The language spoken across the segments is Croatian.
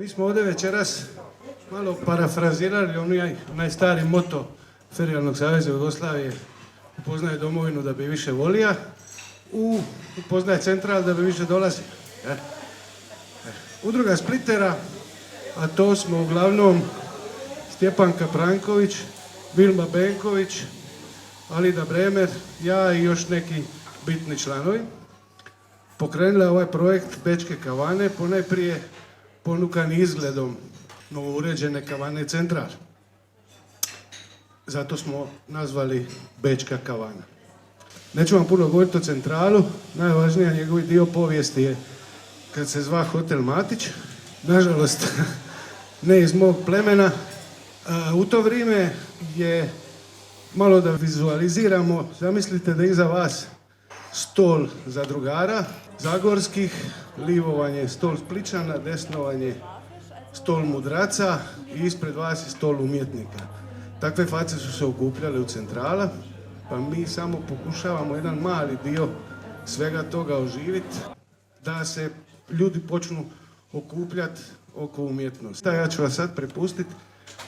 Mi smo ovdje večeras malo parafrazirali onaj stari moto Ferijalnog saveza Jugoslavije: upoznaje domovinu da bi više volija, upoznaje central da bi više dolazi. Udruga splitera, a to smo uglavnom Stjepan Kapranković, Vilma Benković, Alida Bremer, ja i još neki bitni članovi, pokrenula ovaj projekt Bečke kavane, ponajprije ponukani izgledom novouređene kavane Central. Zato smo nazvali Bečka kavana. Neću vam puno govoriti o Centralu, najvažnija njegovi dio povijesti je kad se zva Hotel Matić, nažalost ne iz mog plemena. U to vrijeme je, malo da vizualiziramo, zamislite da iza vas stol zadrugara zagorskih, livo vam je stol Spličana, desno vam je stol mudraca i ispred vas je stol umjetnika. Takve face su se okupljale u Centrala, pa mi samo pokušavamo jedan mali dio svega toga oživiti, da se ljudi počnu okupljati oko umjetnosti. Ja ću vas sad prepustiti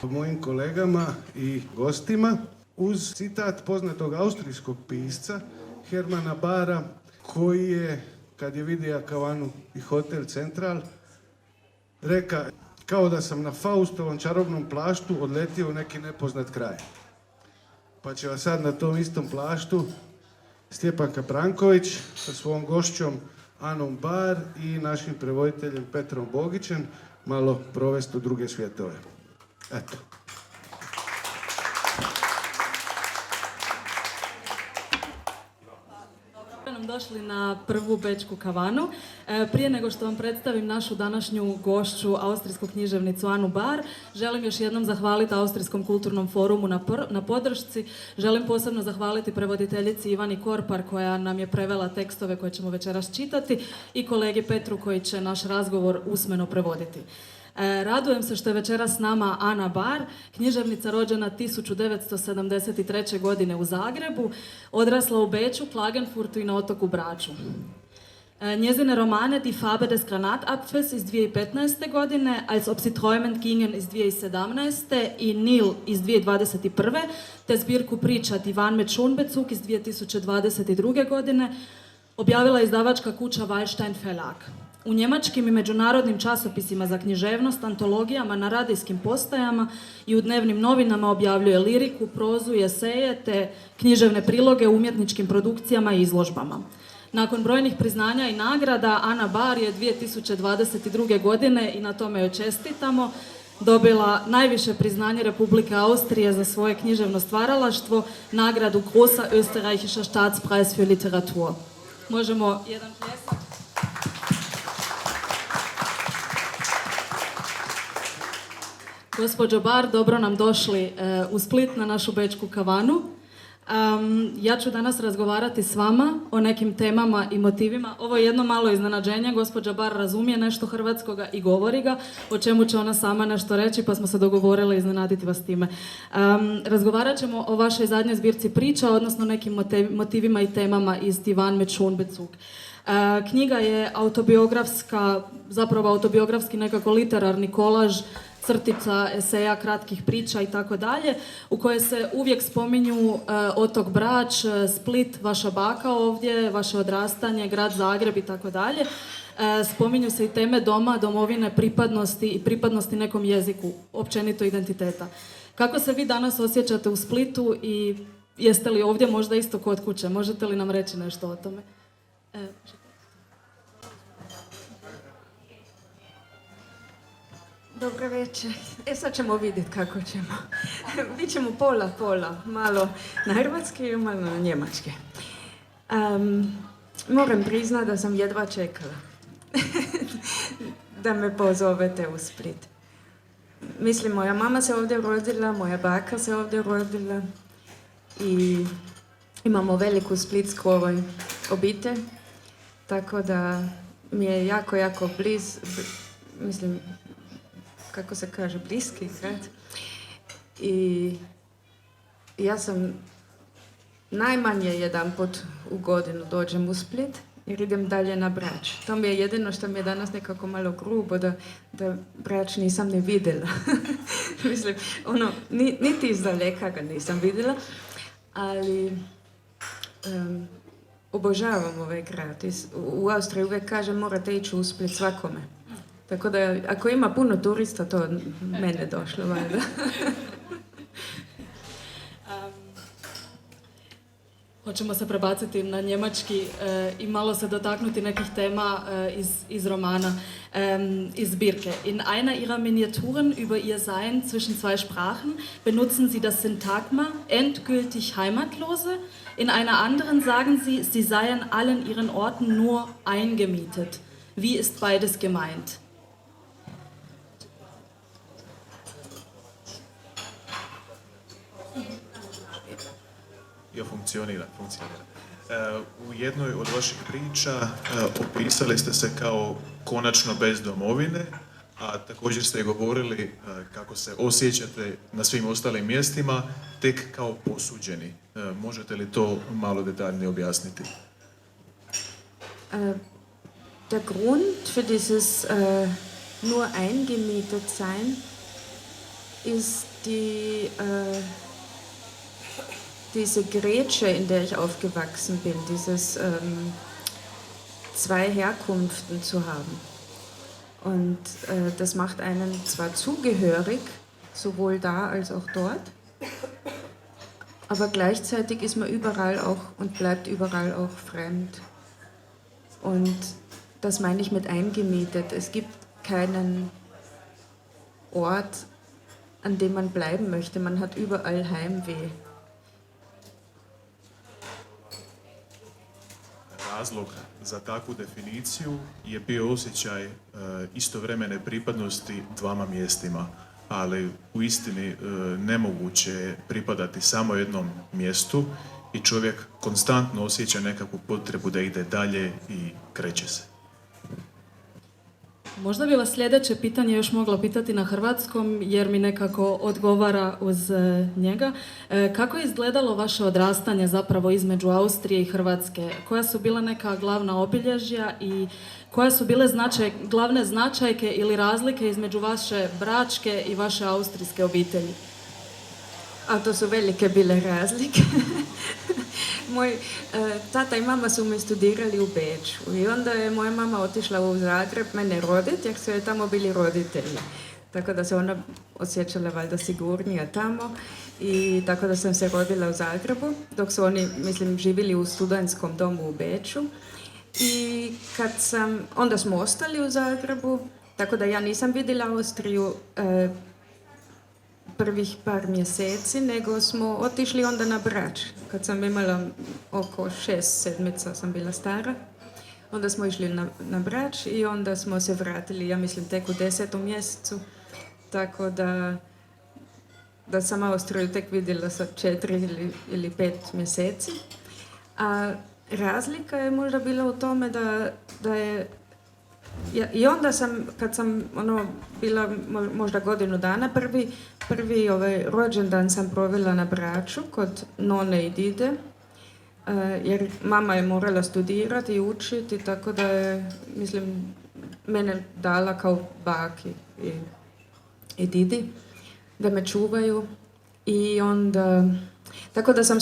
mojim kolegama i gostima uz citat poznatog austrijskog pisca Hermana Bara, koji je, kad je vidio kavanu i hotel Central, reka: kao da sam na Faustovom čarobnom plaštu odletio u neki nepoznat kraj. Pa će vas sad na tom istom plaštu Stjepan Kapranković sa svojom gošćom Anom Bar i našim prevoditeljem Petrom Bogićem malo provesti u druge svjetove. Eto. Došli na prvu Bečku kavanu. Prije nego što vam predstavim našu današnju gošću, austrijsku književnicu Anu Bar, želim još jednom zahvaliti Austrijskom kulturnom forumu na podršci. Želim posebno zahvaliti prevoditeljici Ivani Korpar koja nam je prevela tekstove koje ćemo večeras čitati i kolegi Petru koji će naš razgovor usmeno prevoditi. Radujem se što je večeras s nama Ana Bar, književnica rođena 1973. godine u Zagrebu, odrasla u Beču, Klagenfurtu i na otoku Braču. Njezine romane Die Farbe des Granatapfels iz 2015. godine, Als ob sie träumend gingen iz 2017. i Nil iz 2021. te zbirku priča Divan mit Schonbezug iz 2022. godine objavila je izdavačka kuća Wallstein Verlag. U njemačkim i međunarodnim časopisima za književnost, antologijama, na radijskim postajama i u dnevnim novinama objavljuje liriku, prozu i eseje te književne priloge u umjetničkim produkcijama i izložbama. Nakon brojnih priznanja i nagrada, Ana Bar je 2022. godine, i na tome joj čestitamo, dobila najviše priznanje Republike Austrije za svoje književno stvaralaštvo, nagradu Großer Österreichischer Staatspreis für Literatur. Možemo jedan pljesak. Gospođo Bar, dobro nam došli u Split na našu Bečku kavanu. Ja ću danas razgovarati s vama o nekim temama i motivima. Ovo je jedno malo iznenađenje, gospođa Bar razumije nešto hrvatskoga i govori ga, o čemu će ona sama nešto reći, pa smo se dogovorili iznenaditi vas time. Razgovarat ćemo o vašoj zadnjoj zbirci priča, odnosno nekim motivima i temama iz Divan mit Schonbezug. Knjiga je autobiografski nekako literarni kolaž, crtica, eseja, kratkih priča i tako dalje, u kojoj se uvijek spominju otok Brač, Split, vaša baka ovdje, vaše odrastanje, grad Zagreb i tako dalje. Spominju se i teme doma, domovine, pripadnosti i pripadnosti nekom jeziku, općenito identiteta. Kako se vi danas osjećate u Splitu i jeste li ovdje možda isto kod kuće? Možete li nam reći nešto o tome? Dobro večer. Sad ćemo vidjeti kako ćemo. Bićemo pola, malo na hrvatski i malo na njemački. Moram priznati da sam jedva čekala da me pozovete u Split. Mislim, moja mama se ovdje rodila, moja baka se ovdje rodila i imamo veliku splitsku obitelj, tako da mi je jako mislim, kako se kaže, bliski grad. I ja sam najmanje jedan put u godinu dođem u Split jer idem dalje na Brač. To mi je jedino što mi je danas nekako malo grubo, da Brač nisam ni vidjela. Mislim, niti izdaleka ga nisam vidjela, ali obožavam ovaj grad. U Austriji uvijek kažem morate ići u Split svakome. Tako da ako ima puno turista, to od mene došlo, valjda. Hoćemo se prebaciti na njemački i malo se dotaknuti nekih tema iz romana, iz zbirke. In einer ihrer Miniaturen über ihr Sein zwischen zwei Sprachen benutzen sie das Syntagma endgültig Heimatlose. In einer anderen sagen sie, sie seien allen ihren Orten nur eingemietet. Wie ist beides gemeint? Jo, funkcionira. U jednoj od vaših priča opisali ste se kao konačno bez domovine, a također ste govorili kako se osjećate na svim ostalim mjestima, tek kao posuđeni. Možete li to malo detaljnije objasniti? Der Grund für dieses nur eingemietet sein ist diese Grätsche, in der ich aufgewachsen bin, dieses zwei Herkunften zu haben. Und das macht einen zwar zugehörig, sowohl da als auch dort, aber gleichzeitig ist man überall auch und bleibt überall auch fremd. Und das meine ich mit eingemietet. Es gibt keinen Ort, an dem man bleiben möchte. Man hat überall Heimweh. Razlog za takvu definiciju je bio osjećaj istovremene pripadnosti dvama mjestima, ali u istini nemoguće je pripadati samo jednom mjestu i čovjek konstantno osjeća nekakvu potrebu da ide dalje i kreće se. Možda bi vas sljedeće pitanje još mogla pitati na hrvatskom, jer mi nekako odgovara uz njega. Kako je izgledalo vaše odrastanje zapravo između Austrije i Hrvatske? Koja su bila neka glavna obilježja i koje su bile glavne značajke ili razlike između vaše bračke i vaše austrijske obitelji? A to su velike bile razlike. Moj tata i mama su me studirali u Beču i onda je moja mama otišla u Zagreb mene roditi jer su joj tamo bili roditelji. Tako da se ona osjećala valjda sigurnija tamo i tako da sam se rodila u Zagrebu dok su oni, mislim, živjeli u studentskom domu u Beču. I onda smo ostali u Zagrebu, tako da ja nisam vidjela Austriju prvih par mjeseci, nego smo otišli onda na Brač. Kad sam imala oko 6-7 sam bila stara, onda smo išli na Brač i onda smo se vratili, ja mislim, tek u 10. mjesecu. Tako da sam Austriju tek vidjela sa 4 ili 5 mjeseci. A razlika je možda bila u tome da je i onda kad sam bila možda godinu dana, prvi rođendan sam provela na Braču kod none i dide, jer mama je morala studirati i učiti, tako da je, mislim, mene dala kao baki i didi da me čuvaju. I onda, tako da sam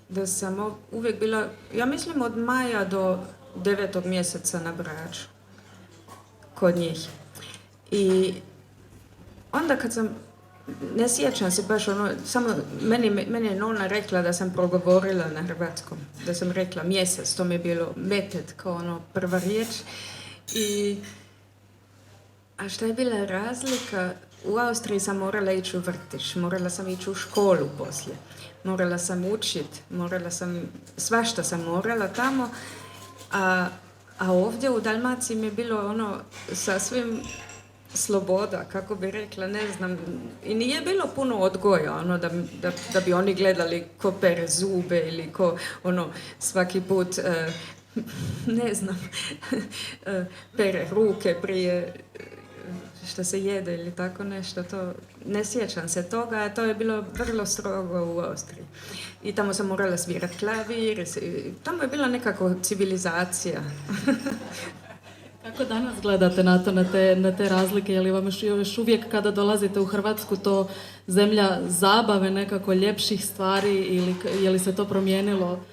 da sam uvijek bila, ja mislim, od maja do 9. mjeseca na Braču kod njih. I onda kad sam, ne sjećam se baš samo meni je nona rekla da sam progovorila na hrvatskom, da sam rekla mjesec, to mi je bilo metet kao prva riječ. A šta je bila razlika? U Austriji sam morala ići u vrtić, morala sam ići u školu poslije. Morala sam učiti, svašta sam morala tamo, a ovdje u Dalmaciji mi je bilo sasvim sloboda, kako bi rekla, ne znam, i nije bilo puno odgoja, da bi oni gledali ko pere zube ili ko, svaki put, ne znam, pere ruke prije što se jede ili tako nešto, to ne sjećam se toga, a to je bilo vrlo strogo u Austriji. I tamo sam morala svirati klavir, tamo je bila nekako civilizacija. Kako danas gledate na to, na te razlike? Je li vam još uvijek kada dolazite u Hrvatsku to zemlja zabave, nekako ljepših stvari ili je li se to promijenilo?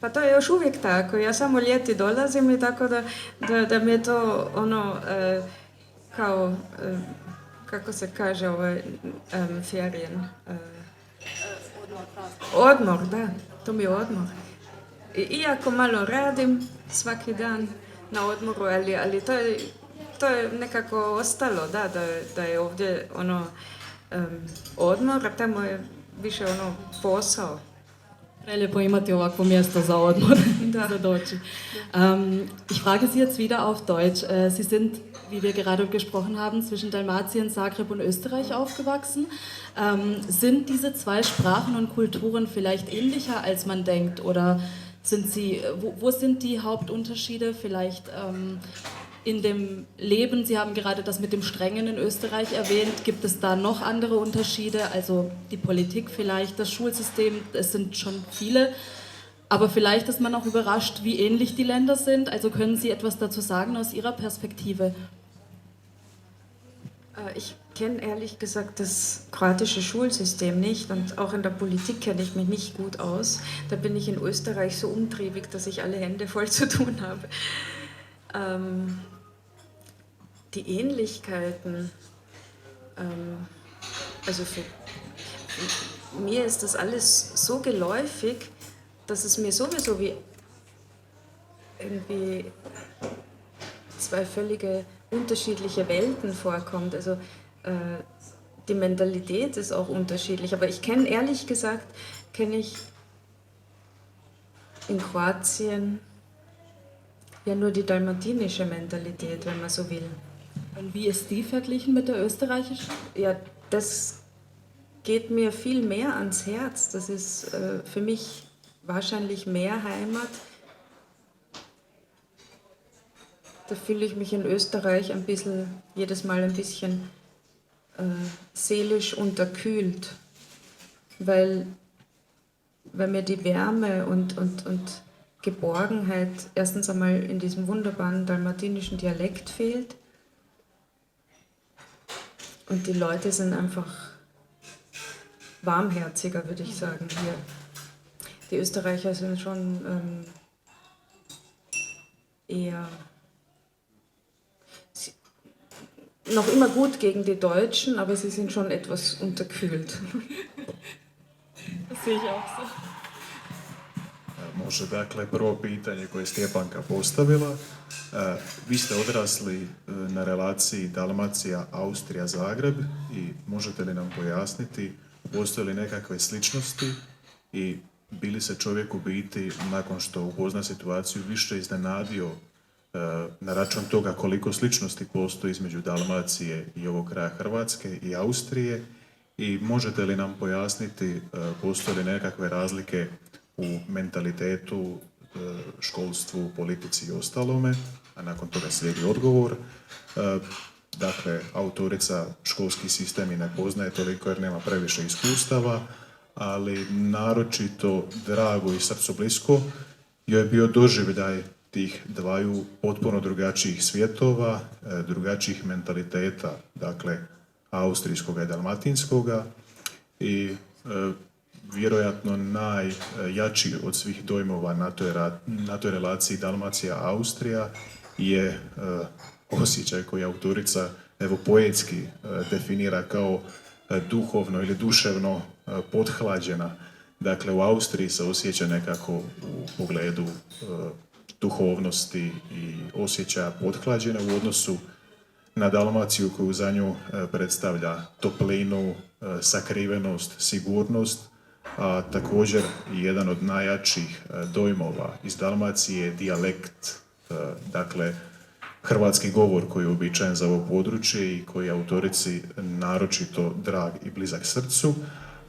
Pa to je još uvijek tako. Ja samo ljeti dolazim i tako da mi je to ono kao, kako se kaže, ferien. Odmor, da. To mi je odmor. Iako malo radim svaki dan na odmoru, ali to je nekako ostalo, da je ovdje ono odmor, a tamo je više ono posao. Prelijepo imati ovakvo mjesto za odmor, Da. za doći. Ich frage Sie jetzt wieder auf Deutsch. Sie sind, wie wir gerade gesprochen haben, zwischen Dalmatien, Zagreb und Österreich aufgewachsen. Sind diese zwei Sprachen und Kulturen vielleicht ähnlicher, als man denkt? Oder sind Sie, wo sind die Hauptunterschiede vielleicht in dem Leben? Sie haben gerade das mit dem Strengen in Österreich erwähnt. Gibt es da noch andere Unterschiede? Also die Politik vielleicht, das Schulsystem, es sind schon viele. Aber vielleicht ist man auch überrascht, wie ähnlich die Länder sind. Also können Sie etwas dazu sagen aus Ihrer Perspektive? Ich kenne ehrlich gesagt das kroatische Schulsystem nicht und auch in der Politik kenne ich mich nicht gut aus. Da bin ich in Österreich so umtriebig, dass ich alle Hände voll zu tun habe. Die Ähnlichkeiten, also für mir ist das alles so geläufig, dass es mir sowieso wie irgendwie zwei völlige unterschiedliche Welten vorkommt. Also die Mentalität ist auch unterschiedlich, aber ich kenne ehrlich gesagt, in Kroatien ja nur die dalmatinische Mentalität, wenn man so will. Und wie ist die verglichen mit der österreichischen? Ja, das geht mir viel mehr ans Herz. Das ist für mich wahrscheinlich mehr Heimat. Da fühle ich mich in Österreich jedes Mal ein bisschen seelisch unterkühlt, weil mir die Wärme und Geborgenheit erstens einmal in diesem wunderbaren dalmatinischen Dialekt fehlt und die Leute sind einfach warmherziger, würde ich sagen, hier. Die Österreicher sind schon eher noch immer gut gegen die Deutschen, aber sie sind schon etwas unterkühlt. Das sehe ich auch so. Može, dakle, prvo pitanje koje je Stjepanka postavila. Vi ste odrasli na relaciji Dalmacija-Austrija-Zagreb i možete li nam pojasniti postoje li nekakve sličnosti i bi li se čovjek u biti, nakon što upozna situaciju, više iznenadio na račun toga koliko sličnosti postoji između Dalmacije i ovog kraja Hrvatske i Austrije i možete li nam pojasniti postoje li nekakve razlike u mentalitetu, školstvu, politici i ostalome, a nakon toga slijedi odgovor. Dakle, autorica školski sistem i ne poznaje toliko jer nema previše iskustava, ali naročito drago i srcu blisko joj je bio doživljaj tih dvaju potpuno drugačijih svjetova, drugačijih mentaliteta, dakle, austrijskoga i dalmatinskoga i vjerojatno najjači od svih dojmova na toj relaciji Dalmacija-Austrija je osjećaj koji autorica evo poetski definira kao duhovno ili duševno pothlađena. Dakle, u Austriji se osjeća nekako u pogledu duhovnosti i osjećaja pothlađena u odnosu na Dalmaciju koju za nju predstavlja toplinu, sakrivenost, sigurnost, a također jedan od najjačih dojmova iz Dalmacije je dijalekt, dakle hrvatski govor koji je uobičajen za ovo područje i koji je autorici naročito drag i blizak srcu,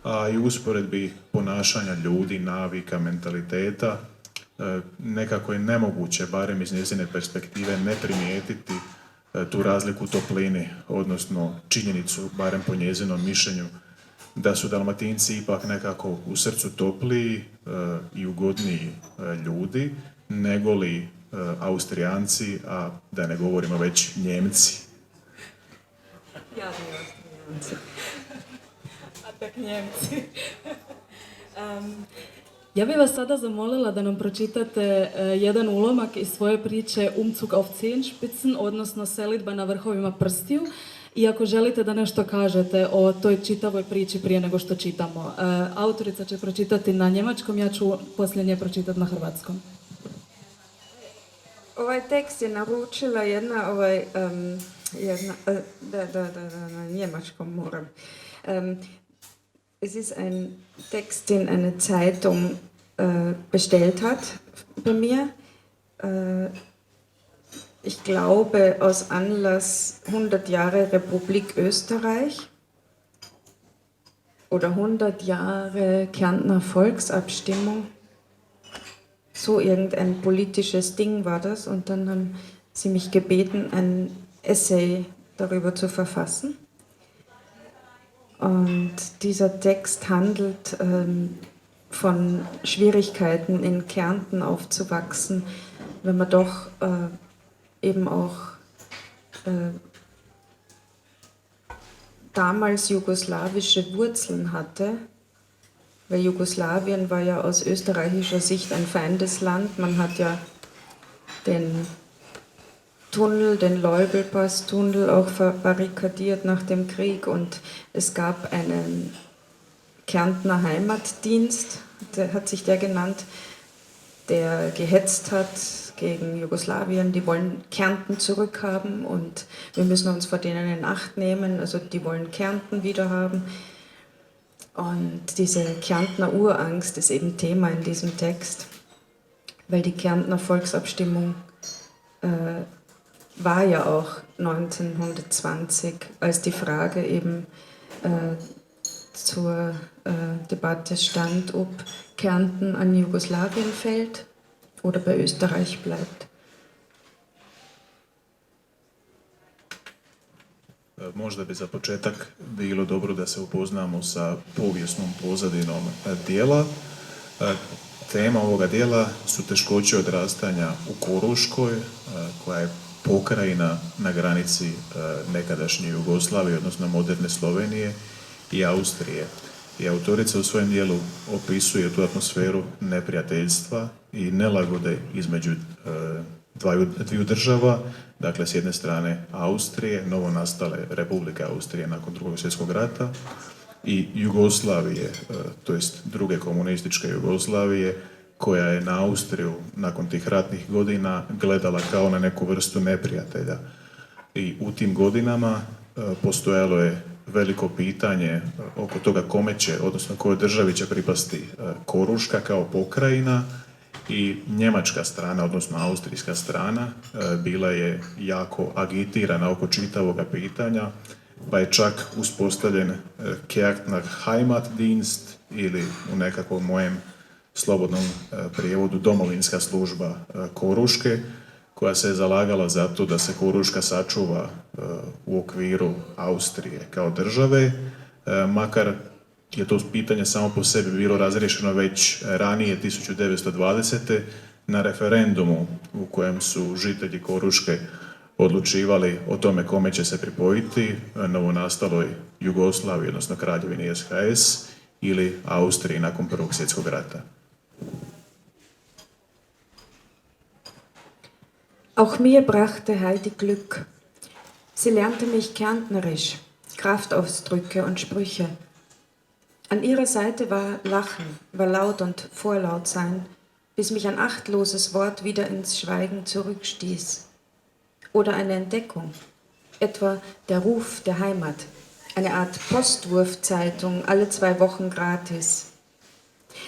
a i usporedbi ponašanja ljudi, navika, mentaliteta, nekako je nemoguće, barem iz njezine perspektive, ne primijetiti tu razliku u toplini, odnosno činjenicu, barem po njezinom mišljenju, da su Dalmatinci ipak nekako u srcu topliji i ugodniji ljudi nego li Austrijanci, a da ne govorimo već Njemci. Jadni Austrijanci. A tak Njemci. Ja bih vas sada zamolila da nam pročitate jedan ulomak iz svoje priče Umzug auf Zehenspitzen, odnosno selidba na vrhovima prstiju. I ako želite da nešto kažete o toj čitavoj priči prije nego što čitamo. Autorica će pročitati na njemačkom, ja ću poslije nje pročitati na hrvatskom. Ovaj tekst je naručila jedna, na njemačkom moram. Es ist ein Text, den eine Zeitung bestellt hat bei mir. Ich glaube, aus Anlass 100 Jahre Republik Österreich oder 100 Jahre Kärntner Volksabstimmung. So irgendein politisches Ding war das. Und dann haben sie mich gebeten, ein Essay darüber zu verfassen. Und dieser Text handelt von Schwierigkeiten in Kärnten aufzuwachsen, wenn man doch eben auch damals jugoslawische Wurzeln hatte, weil Jugoslawien war ja aus österreichischer Sicht ein Feindesland. Man hat ja den Tunnel, den Leubelpass-Tunnel auch verbarrikadiert nach dem Krieg und es gab einen Kärntner Heimatdienst, hat sich der genannt, der gehetzt hat gegen Jugoslawien. Die wollen Kärnten zurückhaben und wir müssen uns vor denen in Acht nehmen. Also die wollen Kärnten wiederhaben. Und diese Kärntner Urangst ist eben Thema in diesem Text, weil die Kärntner Volksabstimmung war ja auch 1920, als die Frage eben zur Debatte stand, ob Kärnten an Jugoslawien fällt oder bei Österreich bleibt. Možda bi za početak bilo dobro da se upoznamo sa povijesnom pozadinom dijela. Tema ovoga dijela su teškoće odrastanja u Koruškoj, koja je pokrajina na granici nekadašnje Jugoslavije, odnosno moderne Slovenije i Austrije. I autorica u svojem dijelu opisuje tu atmosferu neprijateljstva i nelagode između dviju država, dakle s jedne strane Austrije, novonastale Republike Austrije nakon Drugog svjetskog rata i Jugoslavije, to jest druge komunističke Jugoslavije, koja je na Austriju nakon tih ratnih godina gledala kao na neku vrstu neprijatelja. I u tim godinama postojalo je veliko pitanje oko toga kome će, odnosno kojoj državi će pripasti Koruška kao pokrajina i njemačka strana, odnosno austrijska strana, bila je jako agitirana oko čitavoga pitanja, pa je čak uspostavljen Kärntner Heimatdienst ili u nekakvom mojem slobodnom prijevodu domovinska služba Koruške, koja se je zalagala za to da se Koruška sačuva u okviru Austrije kao države, makar je to pitanje samo po sebi bilo razriješeno već ranije 1920. na referendumu u kojem su žitelji Koruške odlučivali o tome kome će se pripojiti novonastaloj Jugoslaviji, odnosno kraljevini SHS ili Austriji nakon Prvog svjetskog rata. Auch mir brachte Heidi Glück. Sie lernte mich Kärntnerisch, Kraftausdrücke und Sprüche. An ihrer Seite war Lachen, war laut und vorlaut sein, bis mich ein achtloses Wort wieder ins Schweigen zurückstieß. Oder eine Entdeckung, etwa der Ruf der Heimat, eine Art Postwurfzeitung, alle 2 Wochen gratis.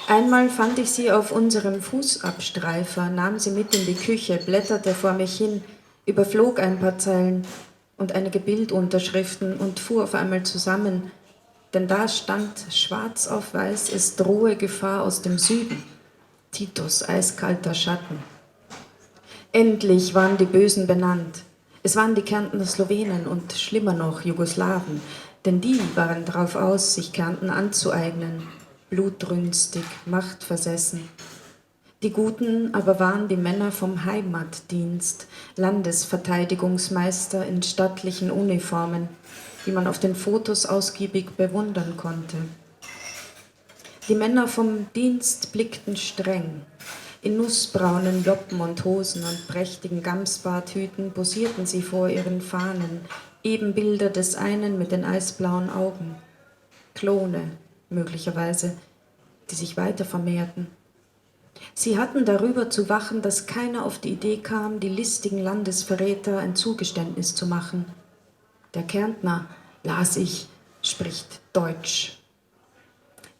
Einmal fand ich sie auf unserem Fußabstreifer, nahm sie mit in die Küche, blätterte vor mich hin, überflog ein paar Zeilen und einige Bildunterschriften und fuhr auf einmal zusammen, denn da stand schwarz auf weiß, es drohe Gefahr aus dem Süden. Titos eiskalter Schatten. Endlich waren die Bösen benannt. Es waren die Kärntner Slowenen und schlimmer noch Jugoslawen, denn die waren darauf aus, sich Kärnten anzueignen, blutrünstig, machtversessen. Die Guten aber waren die Männer vom Heimatdienst, Landesverteidigungsmeister in stattlichen Uniformen, die man auf den Fotos ausgiebig bewundern konnte. Die Männer vom Dienst blickten streng. In nussbraunen Joppen und Hosen und prächtigen Gamsbarthüten posierten sie vor ihren Fahnen, Ebenbilder des einen mit den eisblauen Augen. Klone, möglicherweise, die sich weiter vermehrten. Sie hatten darüber zu wachen, dass keiner auf die Idee kam, die listigen Landesverräter ein Zugeständnis zu machen. Der Kärntner, las ich, spricht Deutsch.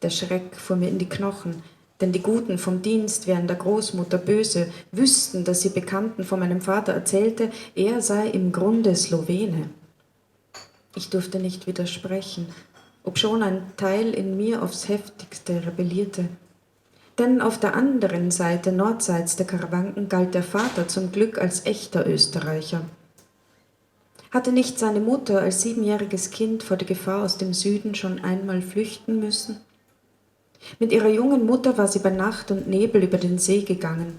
Der Schreck fuhr mir in die Knochen, denn die Guten vom Dienst wären der Großmutter böse, wüssten, dass sie Bekannten von meinem Vater erzählte, er sei im Grunde Slowene. Ich durfte nicht widersprechen, obschon ein Teil in mir aufs heftigste rebellierte. Denn auf der anderen Seite, nordseits der Karawanken, galt der Vater zum Glück als echter Österreicher. Hatte nicht seine Mutter als 7-jähriges Kind vor der Gefahr aus dem Süden schon einmal flüchten müssen? Mit ihrer jungen Mutter war sie bei Nacht und Nebel über den See gegangen.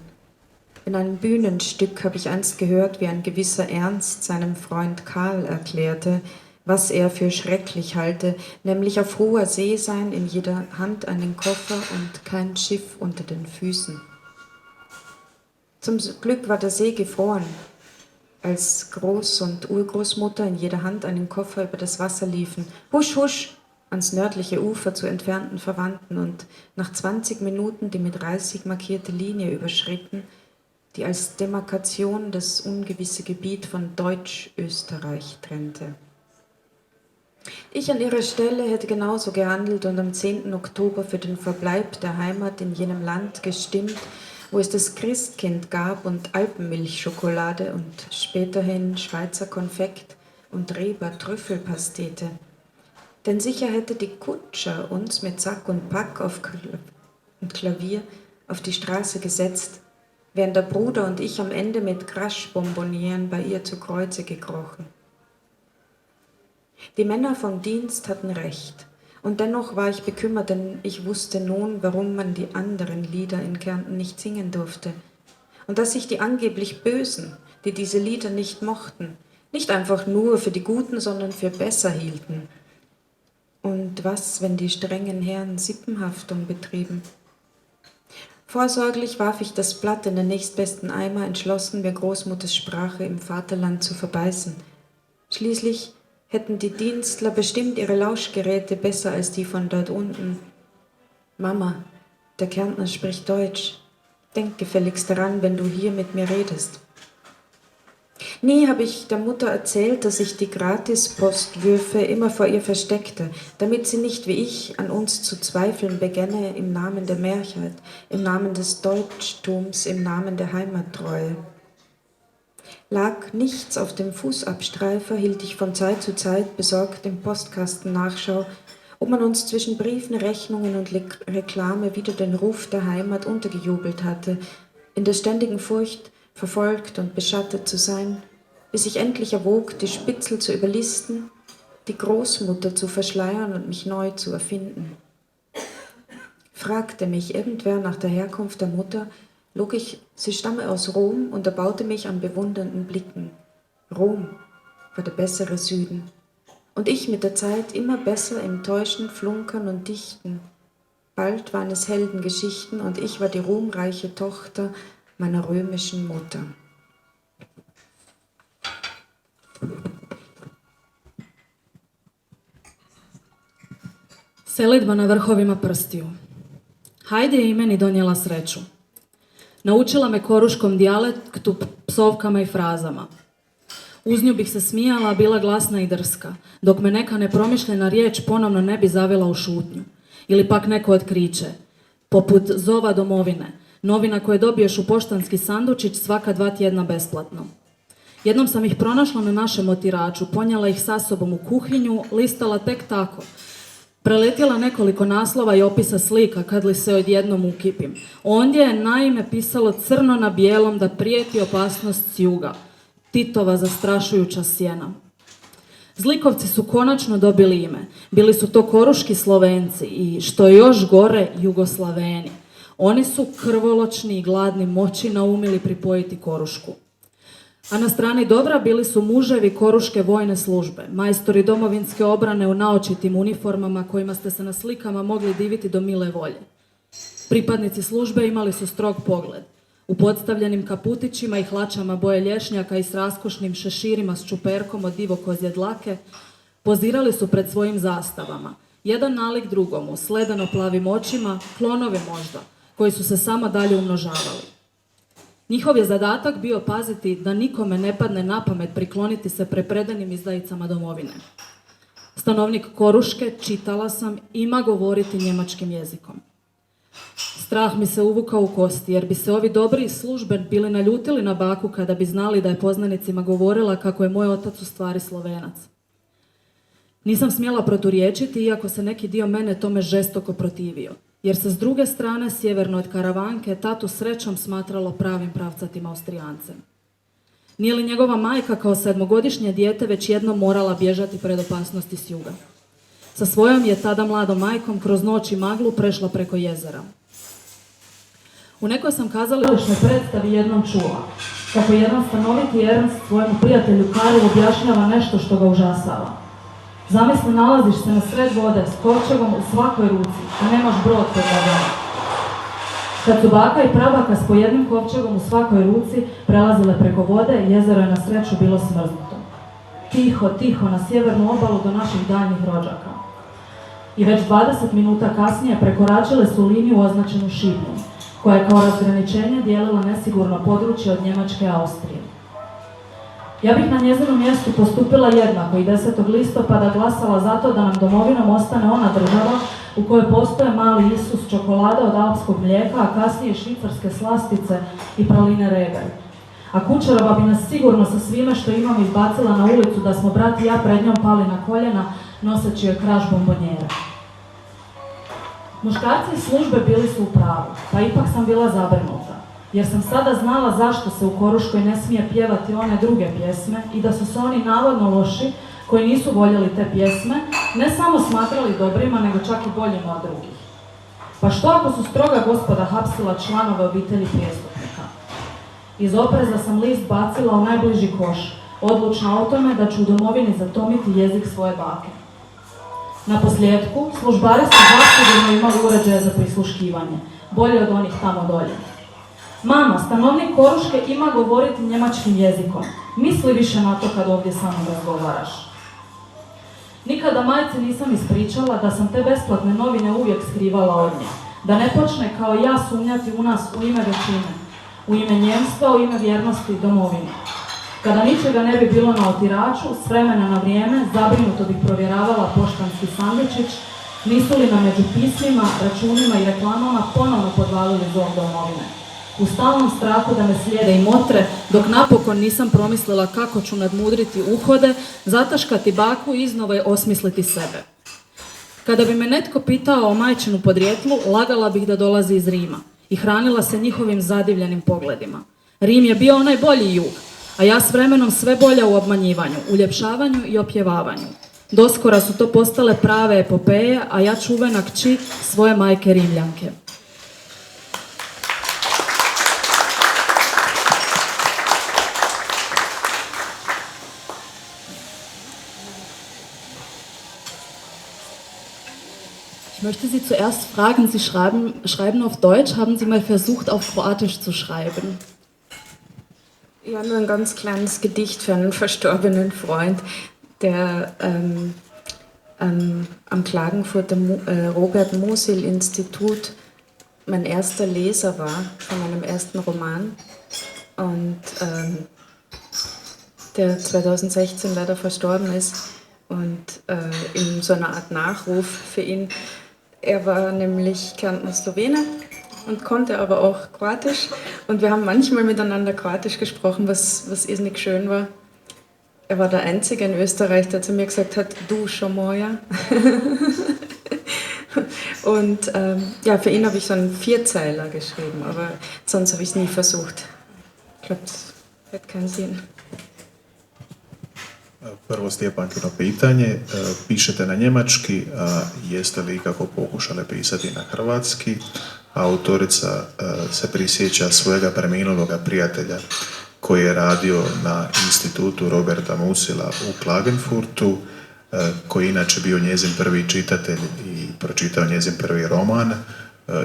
In einem Bühnenstück habe ich einst gehört, wie ein gewisser Ernst seinem Freund Karl erklärte, was er für schrecklich halte, nämlich auf hoher See sein, in jeder Hand einen Koffer und kein Schiff unter den Füßen. Zum Glück war der See gefroren, als Groß- und Urgroßmutter in jeder Hand einen Koffer über das Wasser liefen. Husch, husch! Ans nördliche Ufer zu entfernten Verwandten und nach 20 Minuten die mit 30 markierte Linie überschritten, die als Demarkation das ungewisse Gebiet von Deutsch-Österreich trennte. Ich an ihrer Stelle hätte genauso gehandelt und am 10. Oktober für den Verbleib der Heimat in jenem Land gestimmt, wo es das Christkind gab und Alpenmilchschokolade und späterhin Schweizer Konfekt und Reber Trüffelpastete. Denn sicher hätte die Kutscher uns mit Sack und Pack und Klavier auf die Straße gesetzt, während der Bruder und ich am Ende mit Crash-Bonbonieren bei ihr zu Kreuze gekrochen. Die Männer vom Dienst hatten recht, und dennoch war ich bekümmert, denn ich wusste nun, warum man die anderen Lieder in Kärnten nicht singen durfte. Und dass sich die angeblich Bösen, die diese Lieder nicht mochten, nicht einfach nur für die Guten, sondern für besser hielten. Und was, wenn die strengen Herren Sippenhaftung betrieben? Vorsorglich warf ich das Blatt in den nächstbesten Eimer, entschlossen, mir Großmutters Sprache im Vaterland zu verbeißen. Schließlich hätten die Dienstler bestimmt ihre Lauschgeräte besser als die von dort unten. Mama, der Kärntner spricht Deutsch. Denk gefälligst daran, wenn du hier mit mir redest. Nie habe ich der Mutter erzählt, dass ich die Gratispostwürfe immer vor ihr versteckte, damit sie nicht wie ich an uns zu zweifeln begänne im Namen der Mehrheit, im Namen des Deutschtums, im Namen der Heimattreue. Lag nichts auf dem Fußabstreifer, hielt ich von Zeit zu Zeit besorgt im Postkasten Nachschau, ob man uns zwischen Briefen, Rechnungen und Reklame wieder den Ruf der Heimat untergejubelt hatte, in der ständigen Furcht, verfolgt und beschattet zu sein, bis ich endlich erwog, die Spitzel zu überlisten, die Großmutter zu verschleiern und mich neu zu erfinden. Fragte mich irgendwer nach der Herkunft der Mutter, log ich, sie stamme aus Rom und erbaute mich an bewundernden Blicken. Rom war der bessere Süden. Und ich mit der Zeit immer besser im Täuschen, Flunkern und Dichten. Bald waren es Heldengeschichten und ich war die ruhmreiche Tochter meiner römischen Mutter. Selidba na vrhovima prstiju. Hajde je i meni donijela sreću. Naučila me koruškom dijalektu, psovkama i frazama. Uz nju bih se smijala, a bila glasna i drska, dok me neka nepromišljena riječ ponovno ne bi zavila u šutnju. Ili pak neko otkriće, poput zova domovine, novina koje dobiješ u poštanski sandučić svaka 2 tjedna besplatno. Jednom sam ih pronašla na našem otiraču, ponijela ih sa sobom u kuhinju, listala tek tako. Preletjela nekoliko naslova i opisa slika kad li se odjednom ukipim. Ondje je naime pisalo crno na bijelom da prijeti opasnost s juga. Titova zastrašujuća sjena. Zlikovci su konačno dobili ime. Bili su to koruški Slovenci i, što je još gore, Jugoslaveni. Oni su krvoločni i gladni moći naumili pripojiti Korušku. A na strani dobra bili su muževi koruške vojne službe, majstori domovinske obrane u naočitim uniformama kojima ste se na slikama mogli diviti do mile volje. Pripadnici službe imali su strog pogled. U podstavljenim kaputićima i hlačama boje lješnjaka i s raskošnim šeširima s čuperkom od divokozje dlake pozirali su pred svojim zastavama, jedan nalik drugomu, s ledeno plavim očima, klonovi možda, koji su se samo dalje umnožavali. Njihov je zadatak bio paziti da nikome ne padne na pamet prikloniti se prepredanim izdajicama domovine. Stanovnik Koruške, čitala sam, ima govoriti njemačkim jezikom. Strah mi se uvukao u kosti, jer bi se ovi dobri iz službe bili naljutili na baku kada bi znali da je poznanicima govorila kako je moj otac u stvari Slovenac. Nisam smjela proturječiti, iako se neki dio mene tome žestoko protivio, jer se s druge strane, sjeverno od Karavanke, tatu srećom smatralo pravim pravcatim Austrijancem. Nije li njegova majka kao 7-godišnje dijete već jednom morala bježati pred opasnosti s juga? Sa svojom je tada mladom majkom kroz noć i maglu prešla preko jezera. U nekoj sam kazališnoj predstavi jednom čula kako jedan stanoviti Ernst svojemu prijatelju Karu objašnjava nešto što ga užasava. Zamisli, nalaziš se na sred vode s kovčegom u svakoj ruci, a nemaš brod pod nogama. Kad su baka i prabaka s po jednim kovčegom u svakoj ruci prelazile preko vode, jezero je na sreću bilo smrznuto. Tiho, tiho, na sjevernu obalu do naših daljnjih rođaka. I već 20 minuta kasnije prekoračile su liniju označenu Šibnjom, koja je kao razgraničenje dijelila nesigurno područje od Njemačke Austrije. Ja bih na njezinom mjestu postupila jednako i 10. listopada glasala za to da nam domovinom ostane ona država u kojoj postoje mali Isus, čokolada od alpskog mlijeka, a kasnije švicarske slastice i praline Regal. A Kučerova bi nas sigurno sa svime što imam izbacila na ulicu da smo brat i ja pred njom pali na koljena noseći joj kraš bombonjera. Muškarci iz službe bili su u pravu, pa ipak sam bila zabrinuta, jer sam sada znala zašto se u Koruškoj ne smije pjevati one druge pjesme i da su se oni navodno loši, koji nisu voljeli te pjesme, ne samo smatrali dobrima, nego čak i boljima od drugih. Pa što ako su stroga gospoda hapsila članove obitelji prijestupnika? Iz opreza sam list bacila u najbliži koš, odlučna o tome da ću u domovini zatomiti jezik svoje bake. Na posljedku, službari su zasigurno imali uređaje za prisluškivanje, bolje od onih tamo dolje. Mama, stanovnik Koruške ima govoriti njemačkim jezikom. Misli više na to kad ovdje sa mnom razgovaraš. Nikada majci nisam ispričala da sam te besplatne novine uvijek skrivala od nje. Da ne počne kao ja sumnjati u nas u ime većine, u ime njemstva, u ime vjernosti i domovine. Kada ničega ne bi bilo na otiraču, s vremena na vrijeme, zabrinuto bih provjeravala poštanski sandvičić, nisu li nam među pismima, računima i reklamama ponovno podvalili zov domovine. U stalnom strahu da me slijede i motre, dok napokon nisam promislila kako ću nadmudriti uhode, zataškati baku i iznova osmisliti sebe. Kada bi me netko pitao o majčinu podrijetlu, lagala bih da dolazi iz Rima i hranila se njihovim zadivljenim pogledima. Rim je bio onaj bolji jug, a ja s vremenom sve bolja u obmanjivanju, uljepšavanju i opjevavanju. Doskora su to postale prave epopeje, a ja čuvena kći svoje majke Rimljanke. Ich möchte Sie zuerst fragen, Sie schreiben auf Deutsch, haben Sie mal versucht, auf Kroatisch zu schreiben? Ja, nur ein ganz kleines Gedicht für einen verstorbenen Freund, der am Klagenfurter Robert-Musil-Institut mein erster Leser war von meinem ersten Roman und der 2016 leider verstorben ist und in so einer Art Nachruf für ihn. Er war nämlich Kärntner Slowene und konnte aber auch Kroatisch. Und wir haben manchmal miteinander Kroatisch gesprochen, was irrsinnig schön war. Er war der Einzige in Österreich, der zu mir gesagt hat, du schon moja. Und ja, für ihn habe ich so einen Vierzeiler geschrieben, aber sonst habe ich es nie versucht. Ich glaube, das hat keinen Sinn. Prvo Stjepankino pitanje, pišete na njemački, a jeste li ikako pokušali pisati na hrvatski? Autorica se prisjeća svojega preminuloga prijatelja koji je radio na institutu Roberta Musila u Klagenfurtu, koji je inače bio njezin prvi čitatelj i pročitao njezin prvi roman,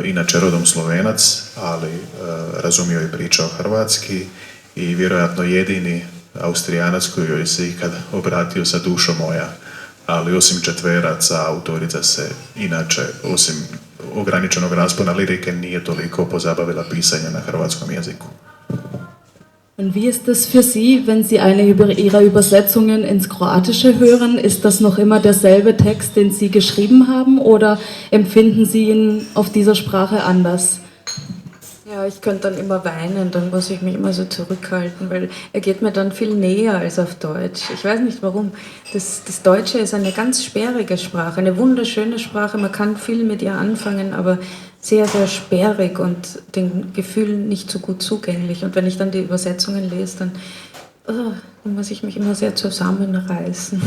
inače rodom Slovenac, ali razumio i pričao hrvatski i vjerojatno jedini Austrijanac koji joj se ikad obratio sa dušo moja, ali osim četveraca, autorica se inače, osim ograničenog raspona lirike, nije toliko pozabavila pisanje na hrvatskom jeziku. Und wie ist es für Sie, wenn Sie eine Ihrer Übersetzungen ins Kroatische hören? Ist das noch immer derselbe Text, den Sie geschrieben haben, oder empfinden Sie ihn auf dieser Sprache anders? Ja, ich könnte dann immer weinen, dann muss ich mich immer so zurückhalten, weil er geht mir dann viel näher als auf Deutsch. Ich weiß nicht warum. Das Deutsche ist eine ganz sperrige Sprache, eine wunderschöne Sprache, man kann viel mit ihr anfangen, aber sehr, sehr sperrig und den Gefühlen nicht so gut zugänglich. Und wenn ich dann die Übersetzungen lese, dann muss ich mich immer sehr zusammenreißen.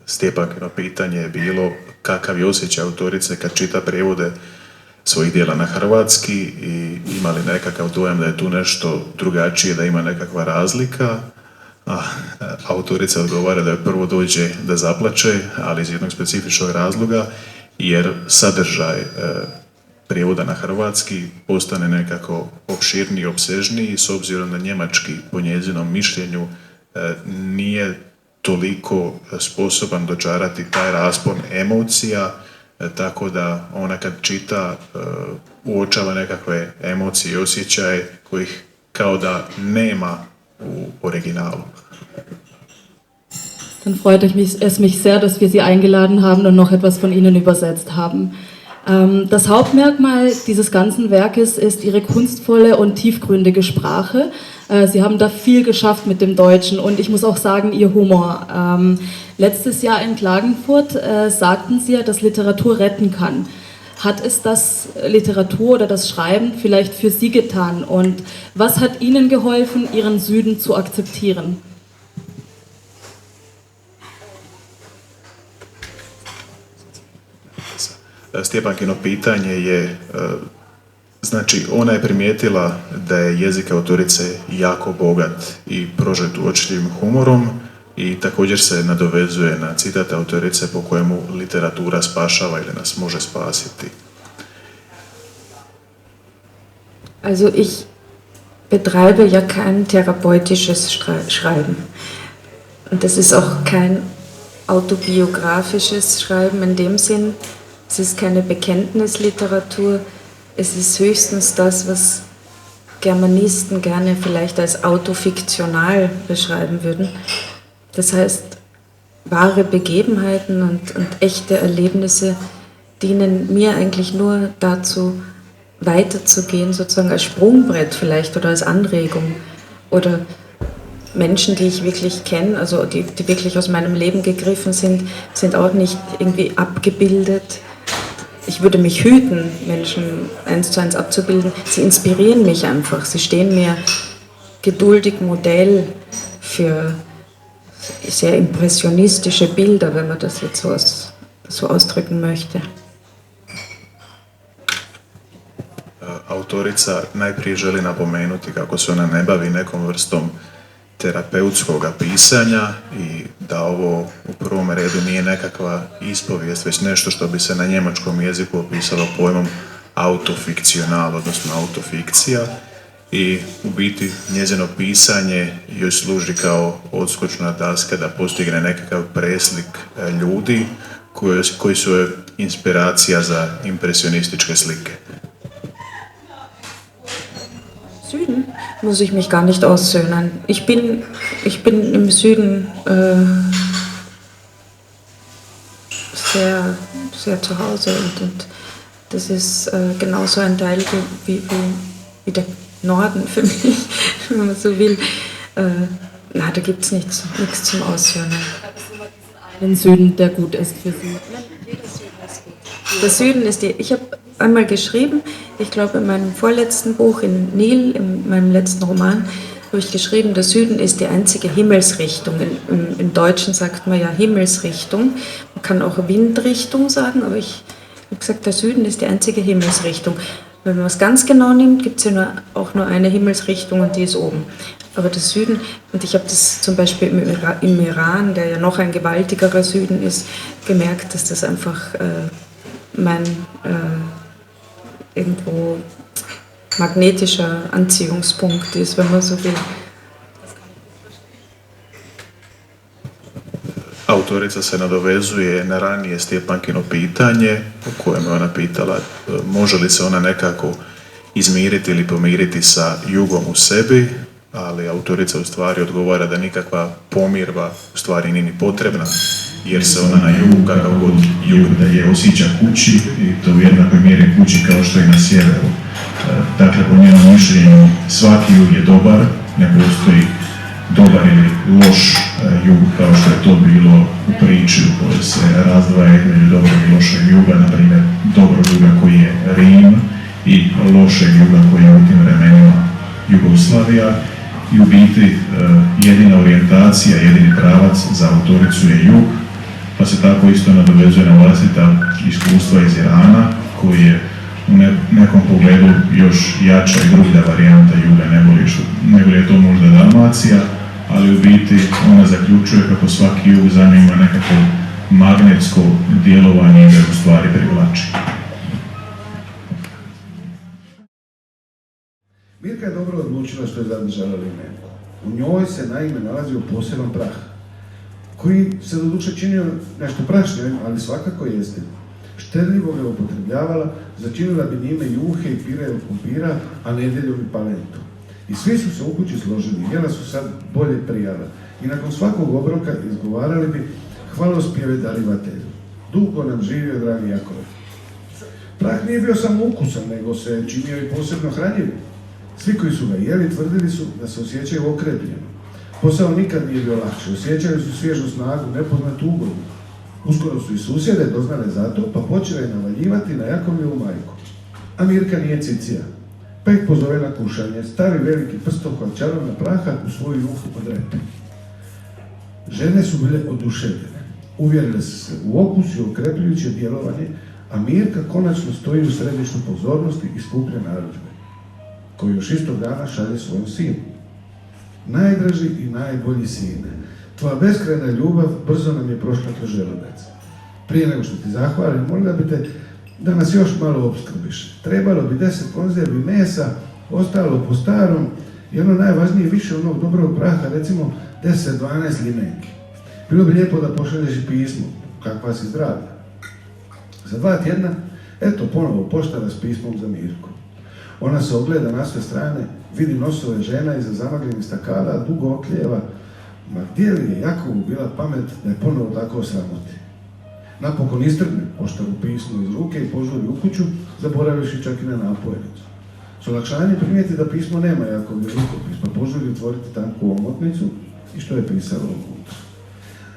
Stjepankino pitanje je bilo kakav je osjećaj autorice kad čita prijevode svojih dijela na hrvatski i ima li nekakav dojam da je tu nešto drugačije, da ima nekakva razlika. Autorica odgovara da je prvo dođe da zaplače, ali iz jednog specifičnog razloga, jer sadržaj prijevoda na hrvatski postane nekako opširniji, opsežniji, s obzirom na njemački, po njezinom mišljenju, nije toliko sposoban dočarati taj raspon emocija, tako da ona kad čita uočava nekakve emocije i osjećaje kojih kao da nema u originalu. Dann freut es mich sehr, dass wir Sie eingeladen haben und noch etwas von Ihnen übersetzt haben. Das Hauptmerkmal dieses ganzen Werkes ist Ihre kunstvolle und tiefgründige Sprache. Sie haben da viel geschafft mit dem Deutschen und ich muss auch sagen, Ihr Humor. Letztes Jahr in Klagenfurt sagten Sie ja, dass Literatur retten kann. Hat es das Literatur oder das Schreiben vielleicht für Sie getan? Und was hat Ihnen geholfen, Ihren Süden zu akzeptieren? Stjepankino pitanje je, znači ona je primijetila da je jezik autorice jako bogat i prožet uočljivim humorom i također se nadovezuje na citat autorice po kojemu literatura spašava ili nas može spasiti. Also ich betreibe ja kein therapeutisches Schreiben. Und das ist auch kein autobiografisches Schreiben in dem Sinn. Es ist keine Bekenntnisliteratur, es ist höchstens das, was Germanisten gerne vielleicht als autofiktional beschreiben würden. Das heißt, wahre Begebenheiten und echte Erlebnisse dienen mir eigentlich nur dazu, weiterzugehen, sozusagen als Sprungbrett vielleicht oder als Anregung. Oder Menschen, die ich wirklich kenne, also die wirklich aus meinem Leben gegriffen sind auch nicht irgendwie abgebildet. Ich würde mich hüten, Menschen 1:1 abzubilden. Sie inspirieren mich einfach. Sie stehen mir geduldig Modell für sehr impressionistische Bilder, wenn man das jetzt so ausdrücken möchte. Autorica najprije želi napomenuti kako se ona ne bavi nekom vrstom terapeutskog pisanja i da ovo u prvom redu nije nekakva ispovijest, već nešto što bi se na njemačkom jeziku opisalo pojmom autofikcional, odnosno autofikcija, i u biti njezino pisanje joj služi kao odskočna daska da postigne nekakav preslik ljudi koji su joj inspiracija za impresionističke slike. Süden muss ich mich gar nicht aussöhnen. Ich bin im Süden sehr zu Hause und das ist genauso ein Teil wie der Norden für mich, wenn man so will. Da gibt es nichts zum Aussöhnen. Einen Süden, der gut ist für Sie. Der Süden ist ich habe einmal geschrieben, ich glaube in meinem vorletzten Buch, in Nil, in meinem letzten Roman, habe ich geschrieben, der Süden ist die einzige Himmelsrichtung. Im Deutschen sagt man ja Himmelsrichtung. Man kann auch Windrichtung sagen, aber ich habe gesagt, der Süden ist die einzige Himmelsrichtung. Wenn man es ganz genau nimmt, gibt es ja auch nur eine Himmelsrichtung und die ist oben. Aber der Süden, und ich habe das zum Beispiel im Iran, der ja noch ein gewaltigerer Süden ist, gemerkt, dass das einfach mein irgendwo magnetischer Anziehungspunkt ist, wenn man so will. Autorica se nadovezuje na ranije Stjepankino pitanje u kojem je ona pitala može li se ona nekako izmiriti ili pomiriti sa jugom u sebi, ali autorica u stvari odgovara da nikakva pomirba u stvari nije ni potrebna, jer se ona na jugu, kakav god jug da je, osjeća kući i to u jednakoj mjeri kući kao što i na sjeveru. Dakle, po njenom mišljenju svaki jug je dobar, ne postoji dobar ili loš jug kao što je to bilo u priči u kojoj se razdvaja između dobrog i lošeg juga, na primjer dobrog juga koji je Rim i lošeg juga koji je u tim vremenima Jugoslavija. I u biti jedina orijentacija, jedini pravac za autoricu je jug, pa se tako isto nadovezuje na vlastita iskustva iz Irana, koji je u nekom pogledu još jača i grublja varijanta juga nego je to možda Dalmacija, ali u biti ona zaključuje kako svaki jug za njim ima nekako magnetsko djelovanje i da u stvari privlači. Mirka je dobro odlučila što je zadržala limenku. U njoj se naime nalazio poseban prah, koji se doduše činio nešto prašnjim, ali svakako jeste. Štedljivo ga upotrebljavala, začinila bi njime juhe i pire od kumpira, a nedjeljom i palentu. I svi su se u kući složili, jela su sad bolje prijala i nakon svakog obroka izgovarali bi hvalospjeve darivatelju. Dugo nam živio, dragi Jakove. Prah nije bio samo ukusan, nego se činio i posebno hranjiv. Svi koji su ga jeli tvrdili su da se osjećaju okrepljeno. Posao nikad nije bio lakše, osjećali su svježu snagu, nepoznatu ugodu. Uskoro su i susjede doznale za to, pa počele navaljivati na Jakovljevu majku. A Mirka nije cicija, pa ih pozove na kušanje, stavi veliki prstohvat čarobna praha u svoju juhu od repe. Žene su bile oduševljene, uvjerile su se u okus i okrepljujuće djelovanje, a Mirka konačno stoji u središtu pozornosti i skuplje narudžbe, koju još istog dana šalje svojom sinu. Najdraži i najbolji sine, tvoja beskrajna ljubav brzo nam je prošla kroz želudac. Prije nego što ti zahvalim, molila bi te da nas još malo opskrbiš. Trebalo bi 10 konzervi mesa, ostalo po starom i ono najvažnije više onog dobrog praha, recimo 10-12 limenki. Bilo bi lijepo da pošalješ i pismo, kakva si zdravlja. Za 2 tjedna, eto ponovo poštara s pismom za Mirku. Ona se ogleda na sve strane, vidi nosove žena iza zamagljenih stakala, dugo oklijeva. Ma gdje li je Jakovu bila pamet da je ponovo tako sramoti? Napokon istrgne poštaru pismo iz ruke i požuri u kuću, zaboravivši čak i na napojnicu. S olakšanjem primijeti da pismo nema Jakovljev rukopis, pa požuri otvoriti tanku omotnicu i što je pisalo unutra.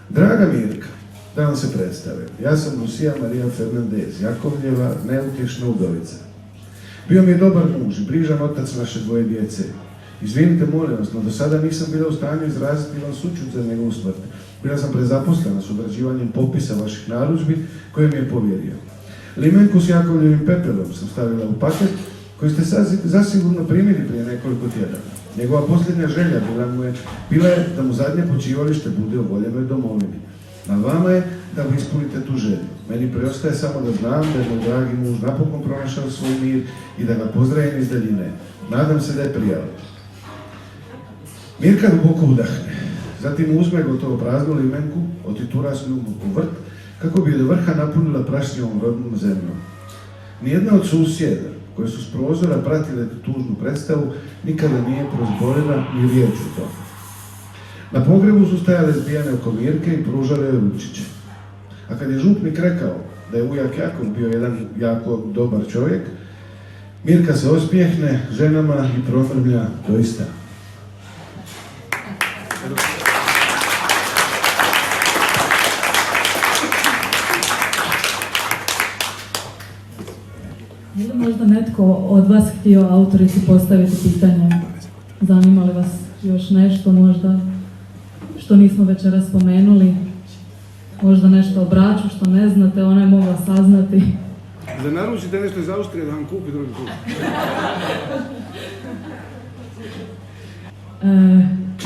Draga Mirka, da vam se predstavim, ja sam Lucia Maria Fernandez, Jakovljeva neutješna udovica. Bio mi je dobar muž i brižan otac naše 2 djece. Izvinite, molim vas, no do sada nisam bila u stanju izraziti vam sućut za njegovu smrt. Bila sam prezaposlena s odrađivanjem popisa vaših narudžbi koje mi je povjerio. Limenku s Jakovljevim pepelom sam stavila u paket koji ste zasigurno primili prije nekoliko tjedana. Njegova posljednja želja bila je da mu zadnje počivalište bude u voljenoj domovini. Na vama je da vi ispunite tu želju. Meni preostaje samo da znam da je moj dragi muž napokon pronašao svoj mir i da ga pozdravim iz daljine. Nadam se da je prijao. Mirka duboko udahne, zatim uzme gotovo praznu limenku, otitura s njom u vrt, kako bi je do vrha napunila prašnjevom rodnom zemljom. Nijedna od susjeda, koje su s prozora pratile tu tužnu predstavu, nikada nije prozborila ni riječ o tome. Na pogrebu su stajale zbijane oko Mirke i pružale joj ručiće. A kad je župnik rekao da je ujak Jakov bio jedan jako dobar čovjek, Mirka se osmijehne ženama i promrmlja doista. Je li možda netko od vas htio autorici postaviti pitanje? Zanima li vas još nešto možda što nismo večeras spomenuli, možda nešto o braću što ne znate, ona je mogla saznati. Da naručite nešto iz Austrije da vam kupi drugi put.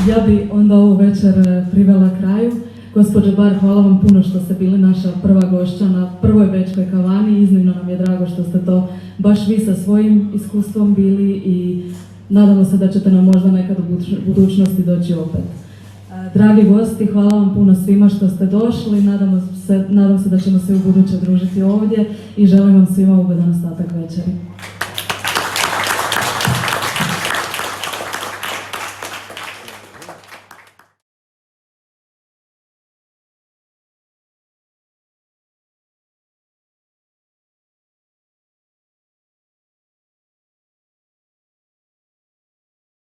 Ja bi onda ovu večer privela kraju. Gospođo Bar, hvala vam puno što ste bili naša prva gošća na prvoj bečkoj kavani. Iznimno nam je drago što ste to baš vi sa svojim iskustvom bili i nadamo se da ćete nam možda nekad u budućnosti doći opet. Dragi gosti, hvala vam puno svima što ste došli. Nadam se da ćemo se u buduće družiti ovdje i želim vam svima ugodan ostatak večeri.